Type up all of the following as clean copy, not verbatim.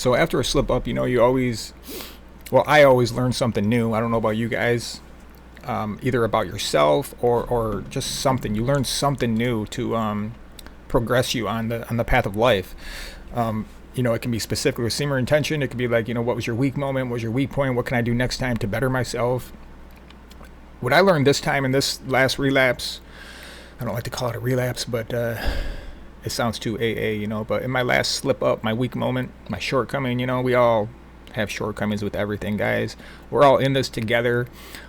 So after a slip up, you always, well, I always learn something new. I don't know about you guys, either about yourself or just something. You learn something new to progress you on the path of life. It can be specific with semen intention. It could be like, what was your weak moment? What was your weak point? What can I do next time to better myself? What I learned this time in this last relapse, I don't like to call it a relapse, but it sounds too AA, but in my last slip up, my weak moment, my shortcoming, we all have shortcomings with everything, guys. We're all in this together.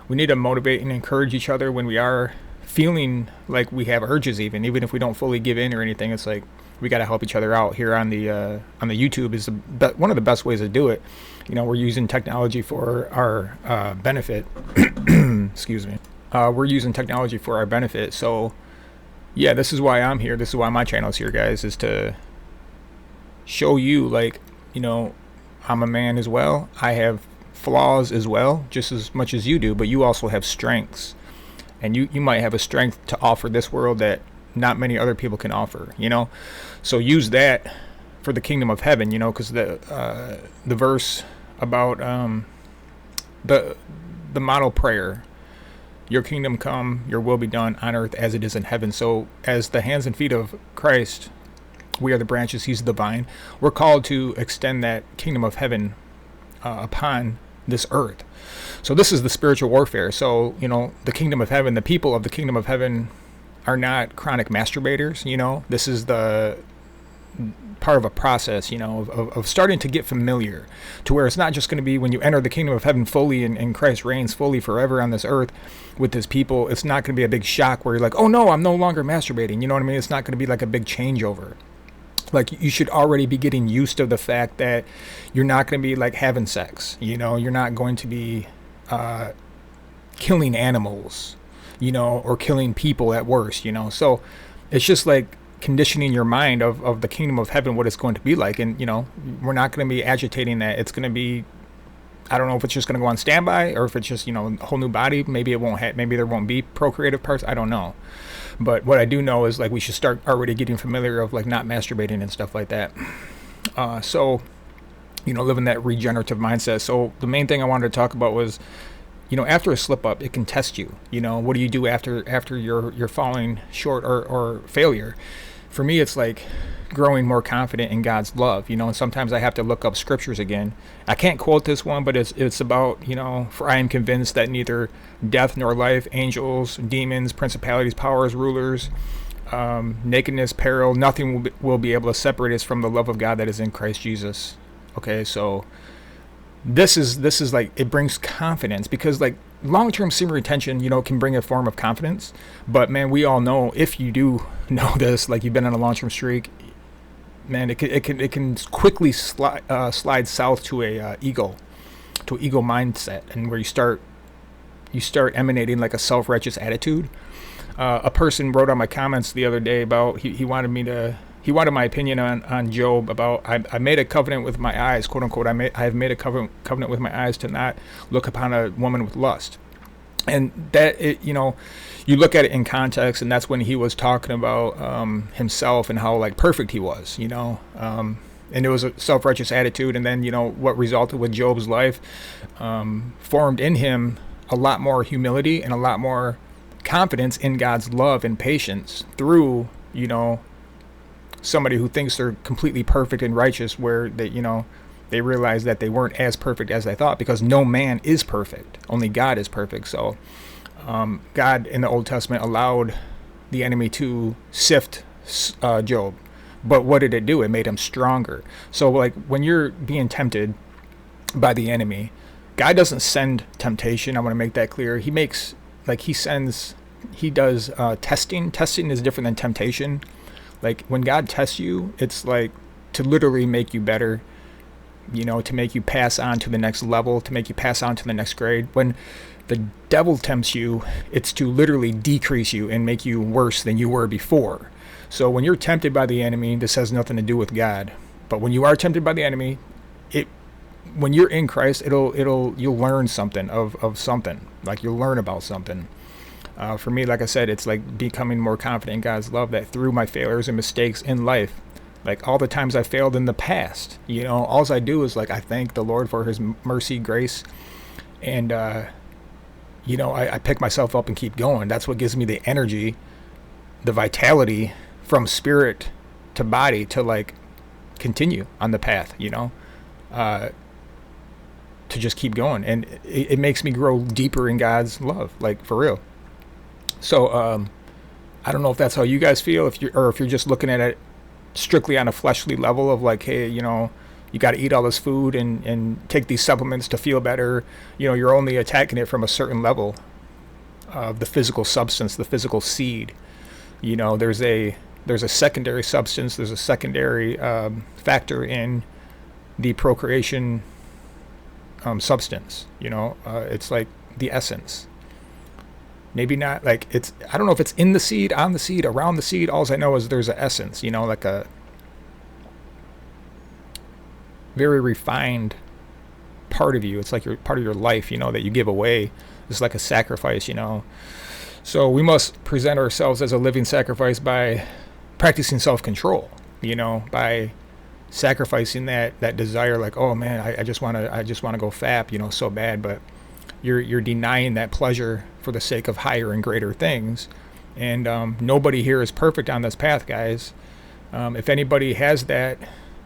We need to motivate and encourage each other when we are feeling like we have urges, even if we don't fully give in or anything. It's like we got to help each other out here on the YouTube is one of the best ways to do it. We're using technology for our benefit. Excuse me. We're using technology for our benefit. So yeah, this is why I'm here. This is why my channel is here, guys, is to show you, like, I'm a man as well. I have flaws as well, just as much as you do, but you also have strengths. And you might have a strength to offer this world that not many other people can offer, So use that for the kingdom of heaven, because the verse about the model prayer, your kingdom come, your will be done on earth as it is in heaven. So as the hands and feet of Christ, we are the branches, he's the vine. We're called to extend that kingdom of heaven upon this earth. So this is the spiritual warfare. So, the kingdom of heaven, the people of the kingdom of heaven are not chronic masturbators. This is the part of a process, of starting to get familiar to where it's not just going to be when you enter the kingdom of heaven fully and Christ reigns fully forever on this earth with his people. It's not going to be a big shock where you're like, oh no, I'm no longer masturbating. You know what I mean? It's not going to be like a big changeover. Like, you should already be getting used to the fact that you're not going to be like having sex, you're not going to be killing animals, or killing people at worst, So it's just like conditioning your mind of the kingdom of heaven, what it's going to be like. And, we're not going to be agitating that. It's going to be, I don't know if it's just going to go on standby or if it's just, a whole new body. Maybe it won't maybe there won't be procreative parts. I don't know. But what I do know is, like, we should start already getting familiar of, like, not masturbating and stuff like that. So, living that regenerative mindset. So the main thing I wanted to talk about was, after a slip up, it can test you. What do you do after you're falling short or failure? For me, it's like growing more confident in God's love, and sometimes I have to look up scriptures again. I can't quote this one, but it's about, for I am convinced that neither death nor life, angels, demons, principalities, powers, rulers, nakedness, peril, nothing will be able to separate us from the love of God that is in Christ Jesus. Okay, so this is like, it brings confidence, because like long-term semen retention, can bring a form of confidence. But man, we all know, if you do know this, like you've been on a long-term streak, man, it can quickly slide south to a ego mindset, and where you start emanating like a self-righteous attitude. A person wrote on my comments the other day about he wanted my opinion on Job, about I made a covenant with my eyes, quote unquote. I have made a covenant with my eyes to not look upon a woman with lust. And that, you look at it in context, and that's when he was talking about himself and how like perfect he was, and it was a self-righteous attitude. And then, what resulted with Job's life formed in him a lot more humility and a lot more confidence in God's love and patience through, somebody who thinks they're completely perfect and righteous, where they realize that they weren't as perfect as they thought, because no man is perfect. Only God is perfect. So God in the Old Testament allowed the enemy to sift Job. But what did it do? It made him stronger. So like when you're being tempted by the enemy, God doesn't send temptation. I want to make that clear. He does testing. Testing is different than temptation. Like when God tests you, it's like to literally make you better, to make you pass on to the next level, to make you pass on to the next grade. When the devil tempts you, it's to literally decrease you and make you worse than you were before. So when you're tempted by the enemy, this has nothing to do with God. But when you are tempted by the enemy, when you're in Christ, you'll learn something of something. Like you'll learn about something. For me, like I said, it's like becoming more confident in God's love, that through my failures and mistakes in life, Like all the times I failed in the past, all I do is like I thank the Lord for His mercy, grace, and I pick myself up and keep going. That's what gives me the energy, the vitality from spirit to body to like continue on the path, to just keep going. And it makes me grow deeper in God's love, like for real. So I don't know if that's how you guys feel, if you're just looking at it strictly on a fleshly level of like, hey, you got to eat all this food and take these supplements to feel better. You're only attacking it from a certain level of the physical substance, the physical seed. There's a secondary substance, there's a secondary factor in the procreation substance. It's like the essence. Maybe not like I don't know if it's in the seed, on the seed, around the seed. All I know is there's an essence, like a very refined part of you. It's like part of your life, that you give away. It's like a sacrifice, So we must present ourselves as a living sacrifice by practicing self-control, by sacrificing that desire, like, oh man, I just want to go fap, so bad, but you're denying that pleasure for the sake of higher and greater things. And nobody here is perfect on this path, guys. If anybody has that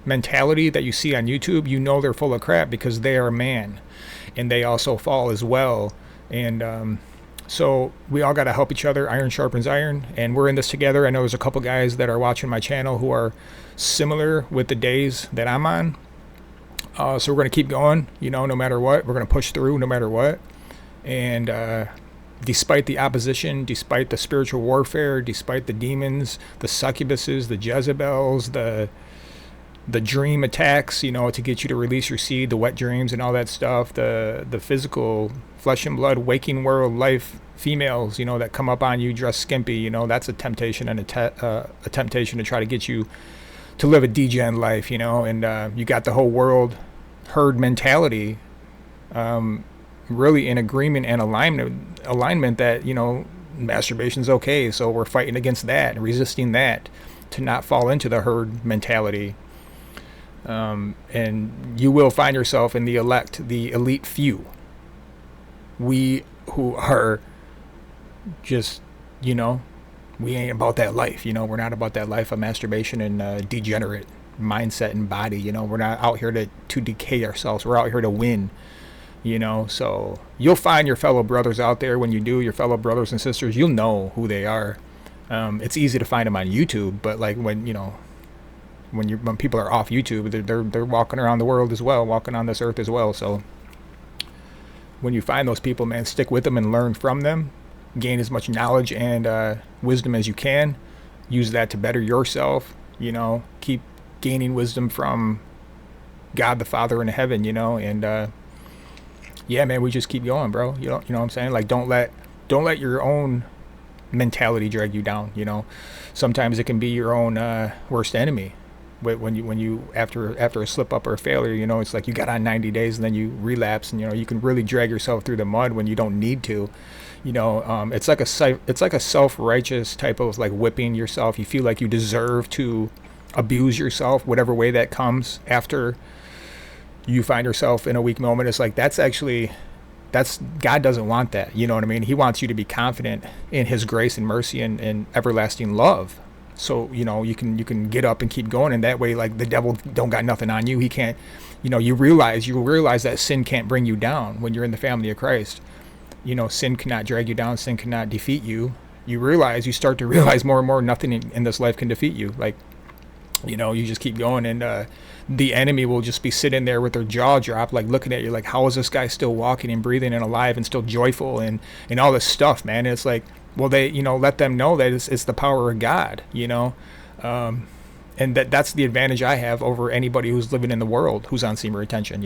mentality that you see on YouTube, they're full of crap, because they are man and they also fall as well. And so we all got to help each other. Iron sharpens iron, and we're in this together. I know there's a couple guys that are watching my channel who are similar with the days that I'm on. So we're going to keep going, no matter what. We're going to push through no matter what. And despite the opposition, despite the spiritual warfare, despite the demons, the succubuses, the Jezebels, the dream attacks, to get you to release your seed, the wet dreams and all that stuff, the physical flesh and blood, waking world life females, that come up on you dressed skimpy, that's a temptation, and a temptation to try to get you to live a degen life, and you got the whole world herd mentality, really in agreement and alignment that, masturbation's okay. So we're fighting against that and resisting that to not fall into the herd mentality. And you will find yourself in the elite few. We who are just, we ain't about that life. We're not about that life of masturbation and degenerate mindset and body. We're not out here to decay ourselves. We're out here to win. So you'll find your fellow brothers out there. When you do, your fellow brothers and sisters, you'll know who they are. It's easy to find them on YouTube, but like when people are off YouTube, they're walking around the world as well, walking on this earth as well. So when you find those people, man, stick with them and learn from them. Gain as much knowledge and wisdom as you can. Use that to better yourself. Keep gaining wisdom from God the Father in heaven. And yeah, man, we just keep going, bro. You know what I'm saying? Like, don't let your own mentality drag you down. Sometimes it can be your own worst enemy. When you after a slip up or a failure, it's like you got on 90 days and then you relapse, and you can really drag yourself through the mud when you don't need to. It's like a self-righteous type of like whipping yourself. You feel like you deserve to abuse yourself, whatever way that comes after you find yourself in a weak moment. It's like that's God doesn't want that. You know what I mean? He wants you to be confident in His grace and mercy and everlasting love. So, you can get up and keep going, and that way, like, the devil don't got nothing on you. He can't, you realize that sin can't bring you down when you're in the family of Christ. Sin cannot drag you down. Sin cannot defeat you. You start to realize more and more nothing in this life can defeat you. Like, you just keep going, and the enemy will just be sitting there with their jaw dropped, like looking at you like, how is this guy still walking and breathing and alive and still joyful and all this stuff, man. And it's like, well, they, let them know that it's the power of God, and that's the advantage I have over anybody who's living in the world, who's on semen retention,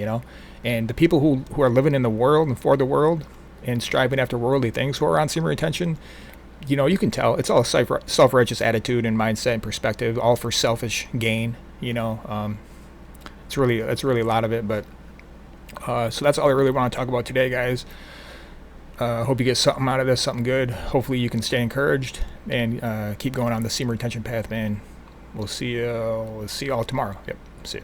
and the people who are living in the world and for the world and striving after worldly things who are on semen retention, you can tell it's all self-righteous attitude and mindset and perspective, all for selfish gain, it's really a lot of it. But so that's all I really want to talk about today, guys. Hope you get something out of this, something good. Hopefully you can stay encouraged and keep going on the semen retention path, man. We'll see you all tomorrow. Yep. See ya.